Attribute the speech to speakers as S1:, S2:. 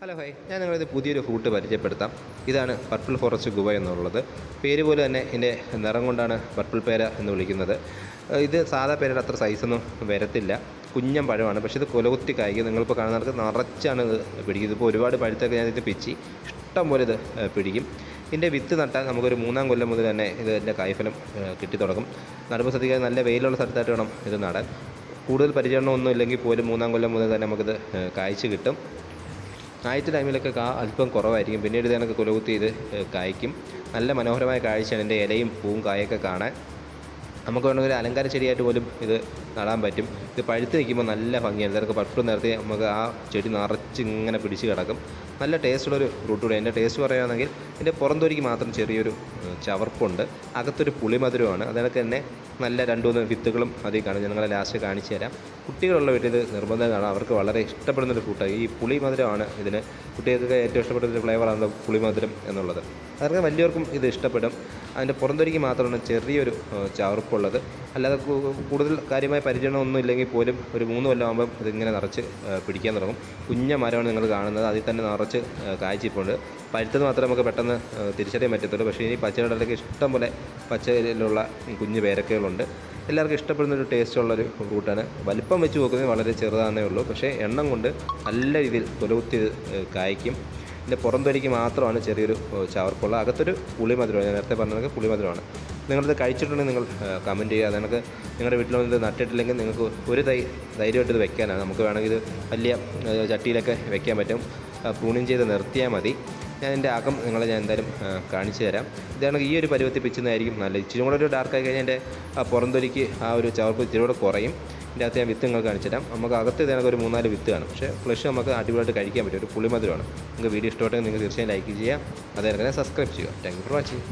S1: Hello hi, ഞാൻ നിങ്ങളിത് പുതിയൊരു ഫ്രൂട്ട് പരിചയപ്പെടുത്താം. ഇതാണ് പർപ്പിൾ ഫോറസ്റ്റ് ഗുവ എന്നുള്ളത്. പേര് പോലെ തന്നെ ഇതിൻ്റെ നിറം കൊണ്ടാണ് പർപ്പിൾ പേര എന്ന് വിളിക്കുന്നത്. ഇത് സാധാ പേരയുടെ അത്ര സൈസൊന്നും വരത്തില്ല, കുഞ്ഞൻ പഴമാണ്. പക്ഷേ ഇത് കൊലകുത്തി കായ്ക്കും. നിങ്ങളിപ്പോൾ കാണുന്നവർക്ക് നിറച്ചാണ് ഇത് പിടിക്കും. ഇതിപ്പോൾ ഒരുപാട് പഴുത്തൊക്കെ ഞാനിത് പിച്ചി ഇഷ്ടം പോലെ ഇത് പിടിക്കും. ഇതിൻ്റെ വിത്ത് നട്ടാൽ നമുക്കൊരു 3-ാം കൊല്ലം മുതൽ തന്നെ ഇതിൻ്റെ കായ്ഫലം കിട്ടി തുടങ്ങും. നടുമ്പോൾ ശ്രദ്ധിക്കാൻ നല്ല വെയിലുള്ള സ്ഥലത്തായിട്ട് വേണം ഇത് നടാൻ. കൂടുതൽ പരിചരണമൊന്നും ഇല്ലെങ്കിൽ പോലും 3-ാം കൊല്ലം മുതൽ തന്നെ നമുക്കിത് കായ്ച്ച് കിട്ടും. ആദ്യത്തെ ടൈമിലൊക്കെ അല്പം കുറവായിരിക്കും, പിന്നീട് ഇതിനൊക്കെ കുലകുത്തി ഇത് കായ്ക്കും. നല്ല മനോഹരമായ കാഴ്ചയാണ് ഇതിൻ്റെ ഇലയും പൂവും കായൊക്കെ കാണാൻ. നമുക്ക് വേണമെങ്കിൽ ഒരു അലങ്കാര ചെടിയായിട്ട് പോലും ഇത് നടാൻ പറ്റും. ഇത് പഴുത്ത് നിൽക്കുമ്പോൾ നല്ല ഭംഗിയാണ്. ഇതൊക്കെ പർപ്പിൾ നിറത്തി നമുക്ക് ആ ചെടി നിറച്ച് ഇങ്ങനെ പിടിച്ച് കിടക്കും. നല്ല ടേസ്റ്റുള്ളൊരു ഫ്രൂട്ട് കൂടെ. എൻ്റെ ടേസ്റ്റ് പറയുകയാണെങ്കിൽ ഇതിൻ്റെ പുറന്തൊലിക്ക് മാത്രം ചെറിയൊരു ചവർപ്പുണ്ട്, അകത്തൊരു പുളിമധുരമാണ്. അതിനൊക്കെ തന്നെ നല്ല 2-3 വിത്തുകളും അതിൽ കാണും. ഞാൻ നിങ്ങളെ ലാസ്റ്റ് കാണിച്ചു തരാം. കുട്ടികളുള്ള വീട്ടിൽ ഇത് നിർബന്ധം കാണാം, അവർക്ക് വളരെ ഇഷ്ടപ്പെടുന്നൊരു ഫ്രൂട്ടാണ്. ഈ പുളിമധുരമാണ് ഇതിന്. കുട്ടികൾക്ക് ഏറ്റവും ഇഷ്ടപ്പെടുന്നൊരു ഫ്ലേവറാണ് പുളിമധുരം എന്നുള്ളത്. അവർക്ക് വലിയവർക്കും ഇത് ഇഷ്ടപ്പെടും. അതിൻ്റെ പുറന്തൊലിക്ക് മാത്രമാണ് ചെറിയൊരു ചവർപ്പുള്ളത്. അല്ലാതെ കൂടുതൽ കാര്യമായ പരിചരണമൊന്നും ഇല്ലെങ്കിൽ പോലും ഒരു 3 കൊല്ലം ആകുമ്പം ഇതിങ്ങനെ നിറച്ച് പിടിക്കാൻ തുടങ്ങും. കുഞ്ഞ മരമാണ് നിങ്ങൾ കാണുന്നത്, അതിൽ തന്നെ നിറച്ച് കായ്ച്ചിപ്പുണ്ട്. പഴുത്തത് മാത്രമേ നമുക്ക് പെട്ടെന്ന് തിരിച്ചറിയാൻ പറ്റത്തുള്ളൂ. പക്ഷേ ഈ പച്ചക്കടലൊക്കെ ഇഷ്ടം പോലെ പച്ചയിലുള്ള കുഞ്ഞ് പേരക്കകളുണ്ട്. എല്ലാവർക്കും ഇഷ്ടപ്പെടുന്നൊരു ടേസ്റ്റുള്ളൊരു ഫ്രൂട്ടാണ്. വലിപ്പം വെച്ച് നോക്കുന്നത് വളരെ ചെറുതാണെന്നേ ഉള്ളൂ, പക്ഷേ എണ്ണം കൊണ്ട് നല്ല രീതിയിൽ കൊലകുത്തി കായ്ക്കും. ഇതിൻ്റെ പുറന്തൊലിക്ക് മാത്രമാണ് ചെറിയൊരു ചവർപ്പുള്ള, അകത്തൊരു പുളിമധുരമാണ്. ഞാൻ നേരത്തെ പറഞ്ഞതൊക്കെ പുളിമധുരമാണ്. നിങ്ങളിത് കഴിച്ചിട്ടുണ്ടെങ്കിൽ നിങ്ങൾ കമൻറ്റ് ചെയ്യുക. അതൊക്കെ നിങ്ങളുടെ വീട്ടിലൊന്നും ഇത് നട്ടിട്ടില്ലെങ്കിൽ നിങ്ങൾക്ക് ഒരു ധൈര്യമായിട്ട് ഇത് വെക്കാനാണ്. നമുക്ക് വേണമെങ്കിൽ ഇത് വലിയ ചട്ടിയിലൊക്കെ വെക്കാൻ പറ്റും. പ്രൂണിങ് ചെയ്ത് നിർത്തിയാൽ മതി. ഞാൻ എൻ്റെ അകം ഞാൻ എന്തായാലും കാണിച്ചു തരാം. ഇതാണെങ്കിൽ ഈ ഒരു പരുവത്തിൽ പിച്ചുന്നതായിരിക്കും നല്ലത്. ഇച്ചിരി കൂടെ ഒരു ഡാർക്കായി കഴിഞ്ഞാൽ എൻ്റെ പുറന്തൊലിക്ക് ആ ഒരു ചവർപ്പ് ഇച്ചിരി കൂടെ കുറയും. ഇതിൻ്റെ അകത്ത് ഞാൻ വിത്ത് നിങ്ങൾ കാണിച്ചു തരാം. നമുക്ക് അകത്ത് ഇതിനൊക്കെ ഒരു 3-4 വിത്ത് കാണും. പക്ഷേ ഫ്ലഷ് നമുക്ക് അടിപൊളിയായിട്ട് കഴിക്കാൻ പറ്റും. ഒരു പുളിമധുരമാണ്. നിങ്ങൾക്ക് വീഡിയോ ഇഷ്ടപ്പെട്ടെങ്കിൽ നിങ്ങൾ തീർച്ചയായും ലൈക്ക് ചെയ്യുക, അതേപോലെ തന്നെ സബ്സ്ക്രൈബ് ചെയ്യുക. Thank you for watching.